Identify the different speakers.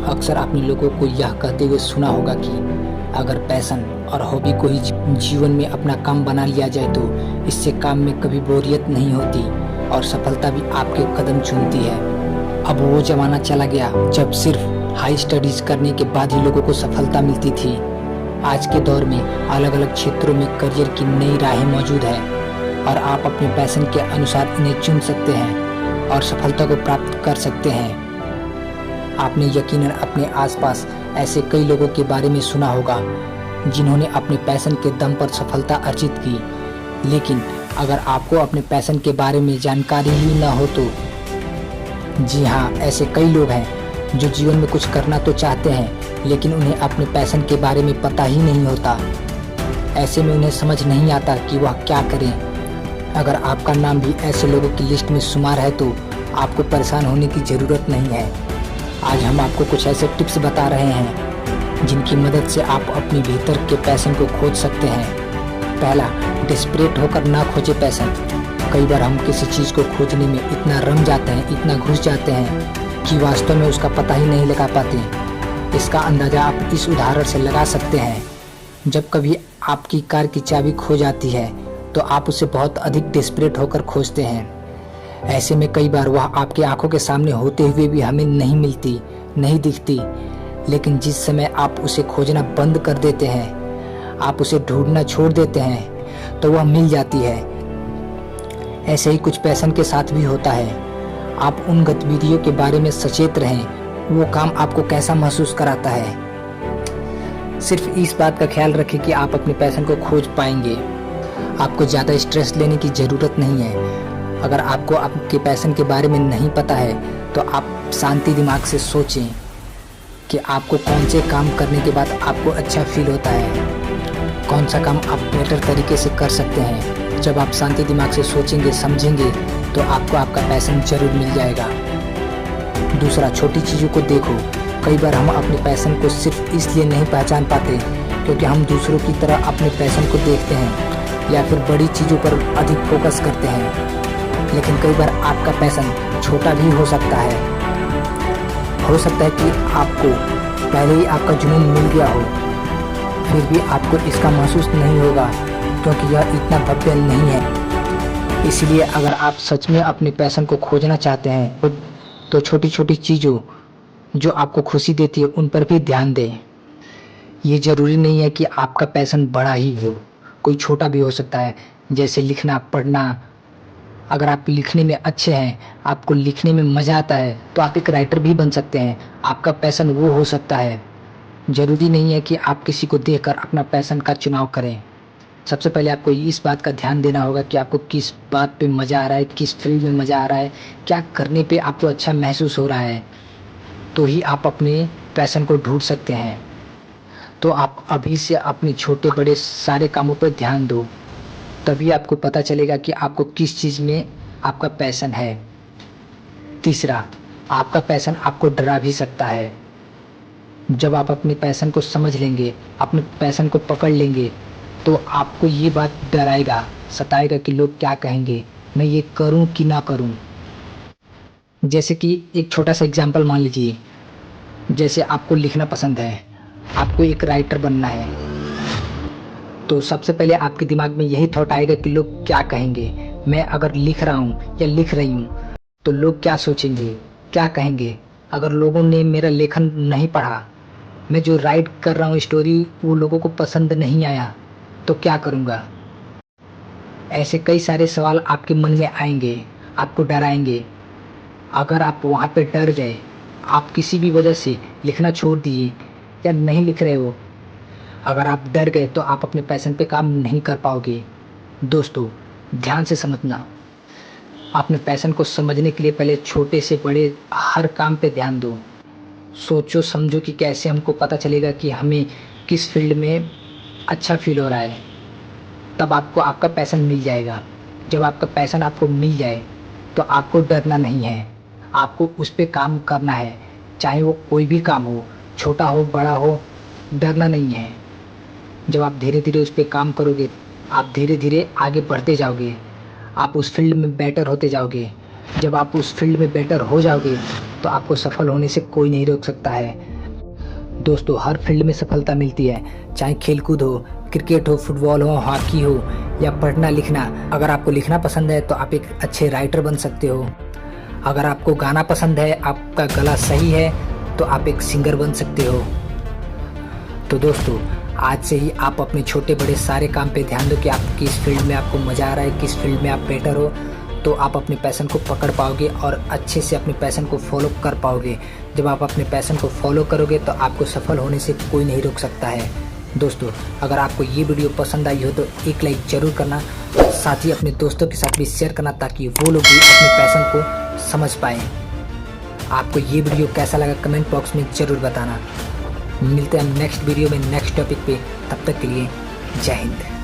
Speaker 1: अक्सर आपने लोगों को यह कहते हुए सुना होगा कि अगर पैशन और हॉबी को ही जीवन में अपना काम बना लिया जाए तो इससे काम में कभी बोरियत नहीं होती और सफलता भी आपके कदम चूमती है। अब वो ज़माना चला गया जब सिर्फ हाई स्टडीज़ करने के बाद ही लोगों को सफलता मिलती थी। आज के दौर में अलग अलग क्षेत्रों में करियर की नई राहें मौजूद है और आप अपने पैशन के अनुसार इन्हें चुन सकते हैं और सफलता को प्राप्त कर सकते हैं। आपने यकीनन अपने आसपास ऐसे कई लोगों के बारे में सुना होगा जिन्होंने अपने पैशन के दम पर सफलता अर्जित की। लेकिन अगर आपको अपने पैशन के बारे में जानकारी ही न हो तो जी हाँ, ऐसे कई लोग हैं जो जीवन में कुछ करना तो चाहते हैं लेकिन उन्हें अपने पैशन के बारे में पता ही नहीं होता। ऐसे में उन्हें समझ नहीं आता कि वह क्या करें। अगर आपका नाम भी ऐसे लोगों की लिस्ट में शुमार है तो आपको परेशान होने की ज़रूरत नहीं है। आज हम आपको कुछ ऐसे टिप्स बता रहे हैं जिनकी मदद से आप अपने भीतर के पैशन को खोज सकते हैं। पहला, डिस्परेट होकर ना खोजे पैशन। कई बार हम किसी चीज़ को खोजने में इतना रम जाते हैं, इतना घुस जाते हैं कि वास्तव में उसका पता ही नहीं लगा पाते। इसका अंदाज़ा आप इस उदाहरण से लगा सकते हैं। जब कभी आपकी कार की चाबी खो जाती है तो आप उसे बहुत अधिक डिस्परेट होकर खोजते हैं। ऐसे में कई बार वह आपकी आंखों के सामने होते हुए भी हमें नहीं मिलती, नहीं दिखती। लेकिन जिस समय आप उसे खोजना बंद कर देते हैं, आप उसे ढूंढना छोड़ देते हैं तो वह मिल जाती है। ऐसे ही कुछ पैशन के साथ भी होता है। आप उन गतिविधियों के बारे में सचेत रहें, वो काम आपको कैसा महसूस कराता है। सिर्फ इस बात का ख्याल रखें कि आप अपने पैशन को खोज पाएंगे। आपको ज़्यादा स्ट्रेस लेने की ज़रूरत नहीं है। अगर आपको आपके पैशन के बारे में नहीं पता है तो आप शांति दिमाग से सोचें कि आपको कौन से काम करने के बाद आपको अच्छा फील होता है, कौन सा काम आप बेटर तरीके से कर सकते हैं। जब आप शांति दिमाग से सोचेंगे, समझेंगे तो आपको आपका पैशन जरूर मिल जाएगा। दूसरा, छोटी चीज़ों को देखो। कई बार हम अपने पैशन को सिर्फ इसलिए नहीं पहचान पाते क्योंकि हम दूसरों की तरह अपने पैशन को देखते हैं या फिर बड़ी चीज़ों पर अधिक फोकस करते हैं। लेकिन कई बार आपका पैशन छोटा भी हो सकता है। हो सकता है कि आपको पहले ही आपका जुनून मिल गया हो, फिर भी आपको इसका महसूस नहीं होगा क्योंकि यह इतना भव्य नहीं है। इसलिए अगर आप सच में अपने पैशन को खोजना चाहते हैं तो छोटी छोटी चीज़ों जो आपको खुशी देती है उन पर भी ध्यान दें। ये ज़रूरी नहीं है कि आपका पैशन बड़ा ही हो, कोई छोटा भी हो सकता है, जैसे लिखना, पढ़ना। अगर आप लिखने में अच्छे हैं, आपको लिखने में मज़ा आता है तो आप एक राइटर भी बन सकते हैं। आपका पैशन वो हो सकता है। ज़रूरी नहीं है कि आप किसी को देखकर अपना पैशन का चुनाव करें। सबसे पहले आपको इस बात का ध्यान देना होगा कि आपको किस बात पे मज़ा आ रहा है, किस फील्ड में मज़ा आ रहा है, क्या करने पे आपको अच्छा महसूस हो रहा है, तो ही आप अपने पैशन को ढूंढ सकते हैं। तो आप अभी से अपने छोटे बड़े सारे कामों पर ध्यान दो, तभी आपको पता चलेगा कि आपको किस चीज़ में आपका पैशन है। तीसरा, आपका पैशन आपको डरा भी सकता है। जब आप अपने पैशन को समझ लेंगे, अपने पैशन को पकड़ लेंगे तो आपको ये बात डराएगा, सताएगा कि लोग क्या कहेंगे, मैं ये करूं कि ना करूं। जैसे कि एक छोटा सा एग्जांपल मान लीजिए, जैसे आपको लिखना पसंद है, आपको एक राइटर बनना है, तो सबसे पहले आपके दिमाग में यही थॉट आएगा कि लोग क्या कहेंगे। मैं अगर लिख रहा हूँ या लिख रही हूँ तो लोग क्या सोचेंगे, क्या कहेंगे। अगर लोगों ने मेरा लेखन नहीं पढ़ा, मैं जो राइट कर रहा हूँ स्टोरी, वो लोगों को पसंद नहीं आया तो क्या करूँगा। ऐसे कई सारे सवाल आपके मन में आएंगे, आपको डराएंगे। अगर आप वहाँ पे डर गए, आप किसी भी वजह से लिखना छोड़ दिए या नहीं लिख रहे हो, अगर आप डर गए तो आप अपने पैशन पे काम नहीं कर पाओगे। दोस्तों, ध्यान से समझना। अपने पैशन को समझने के लिए पहले छोटे से बड़े हर काम पे ध्यान दो। सोचो समझो कि कैसे हमको पता चलेगा कि हमें किस फील्ड में अच्छा फील हो रहा है, तब आपको आपका पैशन मिल जाएगा। जब आपका पैशन आपको मिल जाए तो आपको डरना नहीं है, आपको उस पर काम करना है। चाहे वो कोई भी काम हो, छोटा हो बड़ा हो, डरना नहीं है। जब आप धीरे धीरे उस पर काम करोगे, आप धीरे धीरे आगे बढ़ते जाओगे, आप उस फील्ड में बेटर होते जाओगे। जब आप उस फील्ड में बेटर हो जाओगे तो आपको सफल होने से कोई नहीं रोक सकता है। दोस्तों हर फील्ड में सफलता मिलती है, चाहे खेलकूद हो, क्रिकेट हो, फुटबॉल हो, हॉकी हो या पढ़ना लिखना। अगर आपको लिखना पसंद है तो आप एक अच्छे राइटर बन सकते हो। अगर आपको गाना पसंद है, आपका गला सही है तो आप एक सिंगर बन सकते हो। तो दोस्तों आज से ही आप अपने छोटे बड़े सारे काम पे ध्यान दो कि आप किस फील्ड में आपको मज़ा आ रहा है, किस फील्ड में आप बेटर हो। तो आप अपने पैशन को पकड़ पाओगे और अच्छे से अपने पैशन को फॉलो कर पाओगे। जब आप अपने पैशन को फॉलो करोगे तो आपको सफल होने से कोई नहीं रोक सकता है। दोस्तों अगर आपको ये वीडियो पसंद आई हो तो एक लाइक ज़रूर करना, साथ ही अपने दोस्तों के साथ भी शेयर करना ताकि वो लोग भी अपने पैशन को समझ पाएँ। आपको ये वीडियो कैसा लगा कमेंट बॉक्स में ज़रूर बताना। मिलते हैं नेक्स्ट वीडियो में नेक्स्ट टॉपिक पे, तब तक के लिए जय हिंद।